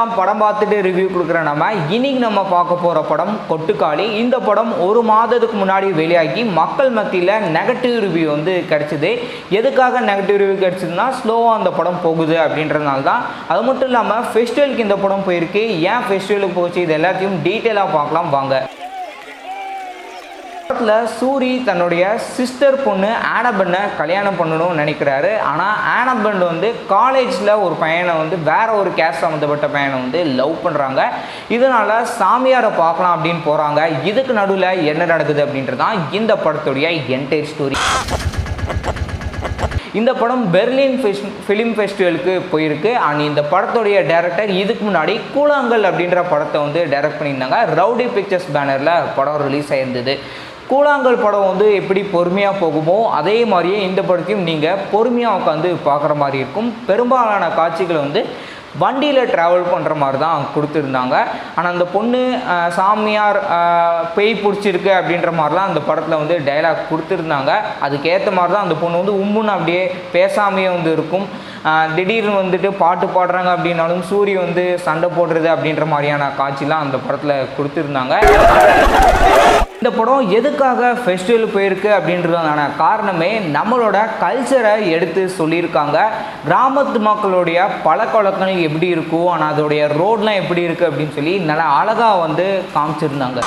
எல்லாம் படம் பார்த்துட்டு ரிவ்யூ கொடுக்குற நம்ம இன்னைக்கு நம்ம பார்க்க போகிற படம் கொட்டுக்காளி. இந்த படம் ஒரு மாதத்துக்கு முன்னாடி வெளியாகி மக்கள் மத்தியில் நெகட்டிவ் ரிவ்யூ வந்து கிடச்சிது. எதுக்காக நெகட்டிவ் ரிவ்யூ கிடச்சிதுன்னா ஸ்லோவாக அந்த படம் போகுது அப்படின்றதுனால தான். அது மட்டும் இல்லாமல் ஃபெஸ்டிவலுக்கு இந்த படம் போயிருக்கு. ஏன் ஃபெஸ்டிவலுக்கு போச்சு இது எல்லாத்தையும் டீட்டெயிலாக பார்க்கலாம் வாங்க. சூரி தன்னுடைய சிஸ்டர் பொண்ணு ஆனபென்னை கல்யாணம் பண்ணணும்னு நினைக்கிறாரு. ஆனால் ஆனபென் வந்து காலேஜில் ஒரு பையனை வந்து வேற ஒரு கேஸ்ட் சம்மந்தப்பட்ட பையனை வந்து லவ் பண்ணுறாங்க. இதனால் சாமியாரை பார்க்கலாம் அப்படின்னு போகிறாங்க. இதுக்கு நடுவில் என்ன நடக்குது அப்படின்றது தான் இந்த படத்துடைய என்டையர் ஸ்டோரி. இந்த படம் பெர்லின் ஃபிலிம் ஃபெஸ்டிவலுக்கு போயிருக்கு. அண்ட் இந்த படத்துடைய டைரக்டர் இதுக்கு முன்னாடி கூழாங்கல் அப்படின்ற படத்தை வந்து டைரக்ட் பண்ணியிருந்தாங்க. ரவுடி பிக்சர்ஸ் பேனரில் படம் ரிலீஸ் ஆயிருந்தது. கூழாங்கல் படம் வந்து எப்படி பொறுமையாக போகுமோ அதே மாதிரியே இந்த படத்தையும் நீங்கள் பொறுமையாக உட்காந்து பார்க்குற மாதிரி இருக்கும். பெரும்பாலான காட்சிகள் வந்து வண்டியில் ட்ராவல் பண்ணுற மாதிரி தான் கொடுத்துருந்தாங்க. ஆனால் அந்த பொண்ணு சாமியார் பேய் பிடிச்சிருக்கு அப்படின்ற மாதிரிலாம் அந்த படத்தில் வந்து டைலாக் கொடுத்துருந்தாங்க. அதுக்கேற்ற மாதிரி தான் அந்த பொண்ணு வந்து உம்முன்னு அப்படியே பேசாமையே வந்து இருக்கும். திடீர்னு வந்துட்டு பாட்டு பாடுறாங்க அப்படின்னாலும் சூரி வந்து சண்டை போடுறது அப்படின்ற மாதிரியான காட்சிலாம் அந்த படத்தில் கொடுத்துருந்தாங்க. இந்த படம் எதுக்காக ஃபெஸ்டிவல் போயிருக்கு அப்படின்றதான காரணமே நம்மளோட கல்ச்சரை எடுத்து சொல்லியிருக்காங்க. கிராமத்து மக்களுடைய பழக்க வழக்கங்கள் எப்படி இருக்கும், ஆனால் அதோடைய ரோட்லாம் எப்படி இருக்குது அப்படின்னு சொல்லி நல்லா அழகாக வந்து காமிச்சிருந்தாங்க.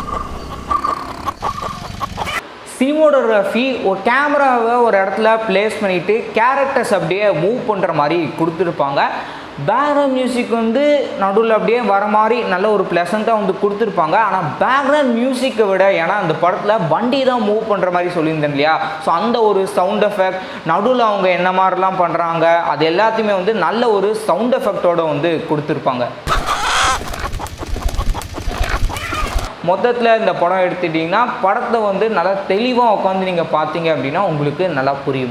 சினிமோட்டோகிராஃபி ஒரு கேமராவை ஒரு இடத்துல பிளேஸ் பண்ணிவிட்டு கேரக்டர்ஸ் அப்படியே மூவ் பண்ணுற மாதிரி கொடுத்துருப்பாங்க. பேக்ரவுண்ட் மியூசிக் வந்து நடுவில் அப்படியே வர மாதிரி நல்ல ஒரு ப்ளசண்ட்டாக வந்து கொடுத்துருப்பாங்க. ஆனால் பேக்ரவுண்ட் மியூசிக்கை விட ஏன்னா அந்த படத்தில் வண்டி தான் மூவ் பண்ணுற மாதிரி சொல்லியிருந்தேன் இல்லையா, ஸோ அந்த ஒரு சவுண்ட் எஃபெக்ட் நடுவில் அவங்க என்ன மாதிரிலாம் பண்ணுறாங்க அது எல்லாத்தையுமே வந்து நல்ல ஒரு சவுண்ட் எஃபெக்டோடு வந்து கொடுத்துருப்பாங்க. மொத்தத்தில் இந்த படம் எடுத்துட்டிங்கன்னா படத்தை வந்து நல்லா தெளிவாக உட்காந்து நீங்கள் பார்த்தீங்க அப்படின்னா உங்களுக்கு நல்லா புரியும்.